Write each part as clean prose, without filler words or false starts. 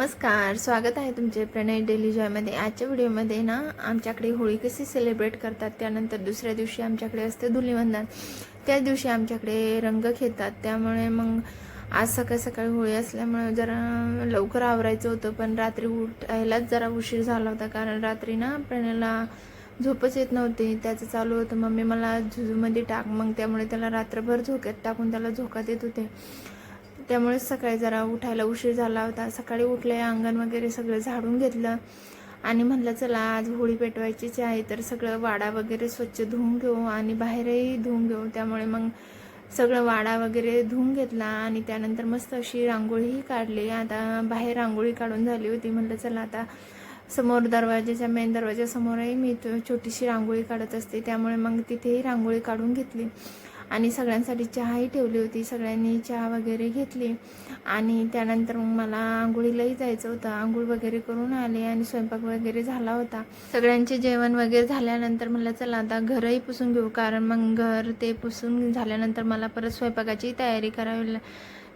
नमस्कार, स्वागत आहे तुमचे प्रणय डेली जॉयमध्ये। आजच्या व्हिडिओमध्ये ना आमच्याकडे होळी कशी सेलिब्रेट करतात, त्यानंतर दुसऱ्या दिवशी आमच्याकडे असते धुलीवंदन। त्याच दिवशी आमच्याकडे रंग खेळतात। त्यामुळे मग आज सकाळ सकाळी होळी असल्यामुळे जरा लवकर आवरायचं होतं, पण रात्री उठायलाच जरा उशीर झाला होता, कारण रात्री ना प्रणयला झोपच येत नव्हती। त्याचं चालू होतं, मम्मी मला झुजूमध्ये टाक, मग त्यामुळे त्याला रात्रभर झोक्यात टाकून त्याला झोका देत होते। त्यामुळे सकाळी जरा उठायला उशीर झाला होता। सकाळी उठले, अंगण वगैरे सगळं झाडून घेतलं आणि म्हणलं चला आज होळी पेटवायचीच आहे, तर सगळं वाडा वगैरे स्वच्छ धुवून घेऊ आणि बाहेरही धुवून घेऊ। त्यामुळे मग सगळं वाडा वगैरे धुवून घेतला आणि त्यानंतर मस्त अशी रांगोळीही काढली। आता बाहेर रांगोळी काढून झाली होती, म्हणलं चला आता समोर दरवाजाच्या मेन दरवाजासमोरही मी छोटीशी रांगोळी काढत असते, त्यामुळे मग तिथेही रांगोळी काढून घेतली आणि सगळ्यांसाठी चहाही ठेवली होती। सगळ्यांनी चहा वगैरे घेतली आणि त्यानंतर मग मला आंघोळीलाही जायचं होतं। आंघोळ वगैरे करून आले आणि स्वयंपाक वगैरे झाला होता। सगळ्यांचे जेवण वगैरे झाल्यानंतर म्हणलं चला आता घरही पुसून घेऊ, कारण मग घर ते पुसून झाल्यानंतर मला परत स्वयंपाकाची तयारी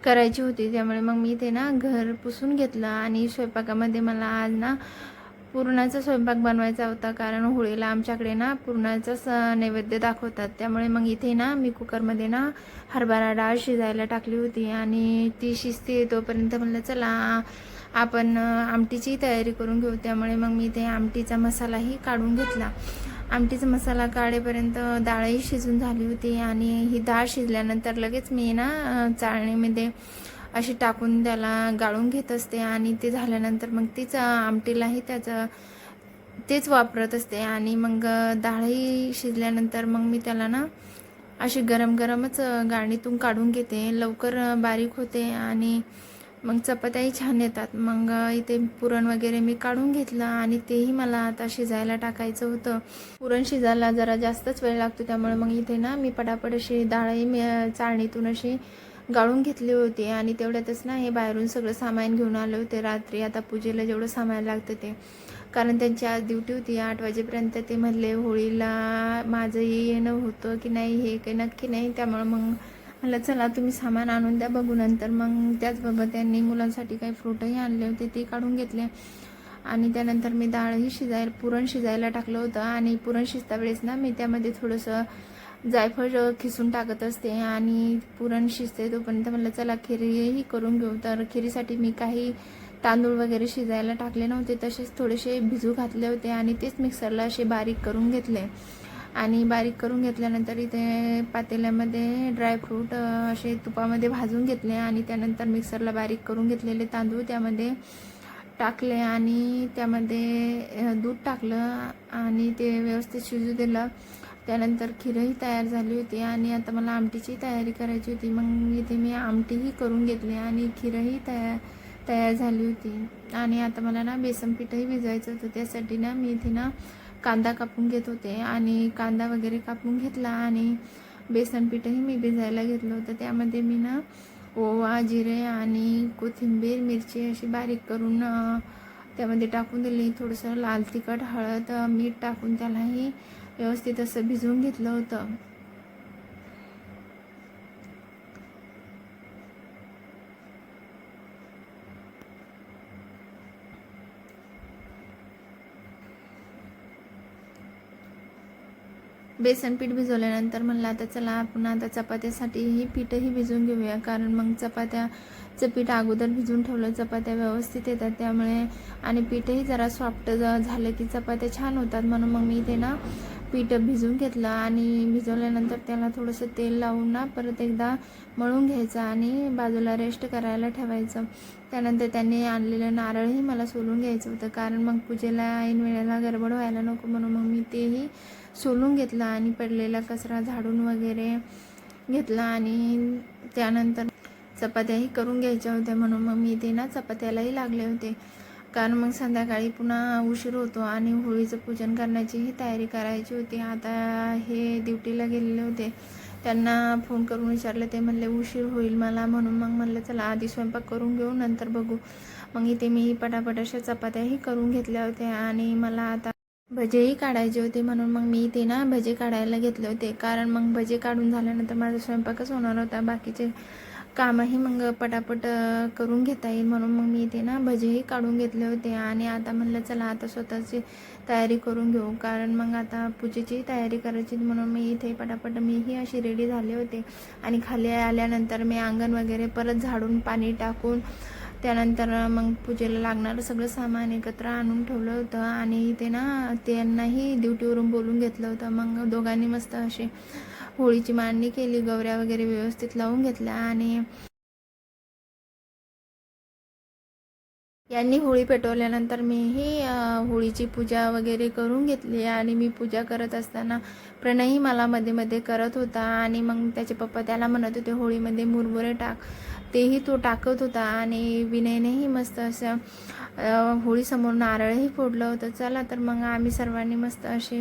करायची होती। त्यामुळे मग मी ते ना घर पुसून घेतलं आणि स्वयंपाकामध्ये मला आज ना पुरणाचा स्वयंपाक बनवायचा होता, कारण होळीला आमच्याकडे ना पुरणाचाच नैवेद्य दाखवतात। त्यामुळे मग इथे ना मी कुकरमध्ये ना हरभरा डाळ शिजायला टाकली होती आणि ती शिजते तोपर्यंत म्हणलं चला आपण आमटीची तयारी करून घेऊ। त्यामुळे मग मी इथे आमटीचा मसालाही काढून घेतला। आमटीचा मसाला काढेपर्यंत डाळही शिजून झाली होती आणि ही डाळ शिजल्यानंतर लगेच मी ना चाळणीमध्ये अशी टाकून त्याला गाळून घेत असते आणि ते झाल्यानंतर मग तीच आमटीलाही तेच वापरत असते। आणि मग डाळही शिजल्यानंतर मग मी त्याला ना अशी गरम गरमच गाळणीतून काढून घेते, लवकर बारीक होते आणि मग चपात्याही छान येतात। मग इथे पुरण वगैरे मी काढून घेतलं आणि तेही मला आता शिजायला टाकायचं होतं। पुरण शिजायला जरा जास्तच वेळ लागतो, त्यामुळे मग इथे ना मी पटापट अशी डाळही चाळणीतून अशी गाळून घेतली होती आणि तेवढ्यातच ना हे बाहेरून सगळं सामान घेऊन आले होते रात्री, आता पूजेला जेवढं सामान लागतं ते, कारण त्यांची आज ड्युटी होती 8 वाजेपर्यंत। ते म्हणले होळीला माझंही येणं होतं की नाही हे काही नक्की नाही, त्यामुळे मग म्हणलं चला तुम्ही सामान आणून द्या बघू नंतर। मग त्याचबरोबर त्यांनी मुलांसाठी काही फ्रूटही आणले होते, ते काढून घेतले आणि त्यानंतर मी पुरण शिजायला टाकलं होतं आणि पुरण शिजता वेळेस ना मी त्यामध्ये थोडंसं जायफळ खिसून टाकत असते आणि पुरण शिजते तोपर्यंत म्हणलं चला खिरीही करून घेऊ। तर खिरीसाठी मी काही तांदूळ वगैरे शिजायला टाकले नव्हते, तसेच थोडेसे भिजू घातले होते आणि तेच मिक्सरला असे बारीक करून घेतले आणि बारीक करून घेतल्यानंतर इथे पातेल्यामध्ये ड्रायफ्रूट असे तुपामध्ये भाजून घेतले आणि त्यानंतर मिक्सरला बारीक करून घेतलेले तांदूळ त्यामध्ये टाकले आणि त्यामध्ये दूध टाकलं आणि ते व्यवस्थित शिजू दिलं। त्यानंतर खीरही तयार झाली होती आणि आता मला आमटीची तयारी करायची होती। मग इथे मी आमटीही करून घेतली आणि खीरही तयार झाली होती आणि आता मला ना बेसन पीठही भिजवायचं होतं। त्यासाठी ना मी इथे ना कांदा कापून घेत होते आणि कांदा वगैरे कापून घेतला आणि बेसन पीठही मी भिजायला घेतलं होतं। त्यामध्ये मी ना ओवा, जिरे आणि कोथिंबीर, मिरची अशी बारीक करून त्यामध्ये टाकून दिली। थोडंसं लाल तिखट, हळद, मीठ टाकून त्यालाही व्यवस्थित असं भिजवून घेतलं होतं। बेसन पीठ भिजवल्यानंतर म्हणलं आता चला आपण आता चपात्यासाठीही पीठही भिजवून घेऊया, कारण मग चपात्याचं पीठ अगोदर भिजवून ठेवलं चपात्या व्यवस्थित येतात। त्यामुळे आणि पीठही जरा सॉफ्ट झालं की चपात्या छान होतात, म्हणून मग मी इथे ना पीठ भिजवून घेतलं आणि भिजवल्यानंतर त्याला थोडंसं तेल लावून ना परत एकदा मळून घ्यायचं आणि बाजूला रेस्ट करायला ठेवायचं। त्यानंतर त्यांनी आणलेलं नारळही मला सोलून घ्यायचं होतं, कारण मग पूजेला ऐन वेळेला गडबड व्हायला नको, म्हणून मग मी तेही सोलून घेतला आणि पडलेला कचरा झाडून वगैरे घेतला आणि त्यानंतर चपात्याही करून घ्यायच्या होत्या, म्हणून मग मी इथे ना चपात्यालाही लागले होते, कारण मग संध्याकाळी पुन्हा उशीर होतो आणि होळीचं पूजन करण्याचीही तयारी करायची होती। आता हे ड्युटीला गेलेले होते, त्यांना फोन करून विचारलं, ते म्हणले उशीर होईल मला, म्हणून मग म्हणलं चला आधी स्वयंपाक करून घेऊ नंतर बघू। मग इथे मी पटापट अशा चपात्याही करून घेतल्या होत्या आणि मला आता भजेही काढायचे होते, म्हणून मग मी ते ना भजे काढायला घेतले होते. कारण मग भजे काढून झाल्यानंतर माझा स्वयंपाकच होणार होता, बाकीचे कामही मग पटापट करून घेता येईल, म्हणून मग मी ते ना भजेही काढून घेतले होते. आणि आता म्हणलं चला आता स्वतःची तयारी करून घेऊ, कारण मग आता पूजेची तयारी करायची, म्हणून मी इथे पटापट मीही अशी रेडी झाले होते. आणि खाली आल्यानंतर मी अंगण वगैरे परत झाडून पाणी टाकून त्यानंतर मग पूजेला लागणारं सगळं सामान एकत्र आणून ठेवलं होतं. आणि इथे ना त्यांनाही ड्युटीवरून बोलून घेतलं होतं. मग दोघांनी मस्त अशी होळीची मांडणी केली, गवऱ्या वगैरे व्यवस्थित लावून घेतल्या. आणि यांनी होळी पेटवल्यानंतर मीही होळीची पूजा वगैरे करून घेतली. आणि मी पूजा करत असताना प्रणयही मला मध्ये मध्ये करत होता. आणि मग त्याचे पप्पा त्याला म्हणत होते होळीमध्ये मुरमुरे टाक, तेही तो टाकत होता. आणि विनयनेही मस्त असं होळीसमोर नारळही फोडलं होतं. चला तर मग आम्ही सर्वांनी मस्त अशी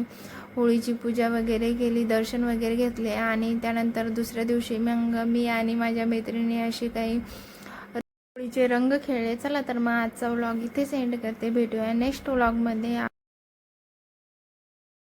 होळीची पूजा वगैरे केली, दर्शन वगैरे घेतले. आणि त्यानंतर दुसऱ्या दिवशी मग मी आणि माझ्या मैत्रिणी अशी काही होळीचे रंग खेळले. चला तर मग आजचा व्लॉग इथेच एंड करते. भेटूया नेक्स्ट व्लॉगमध्ये.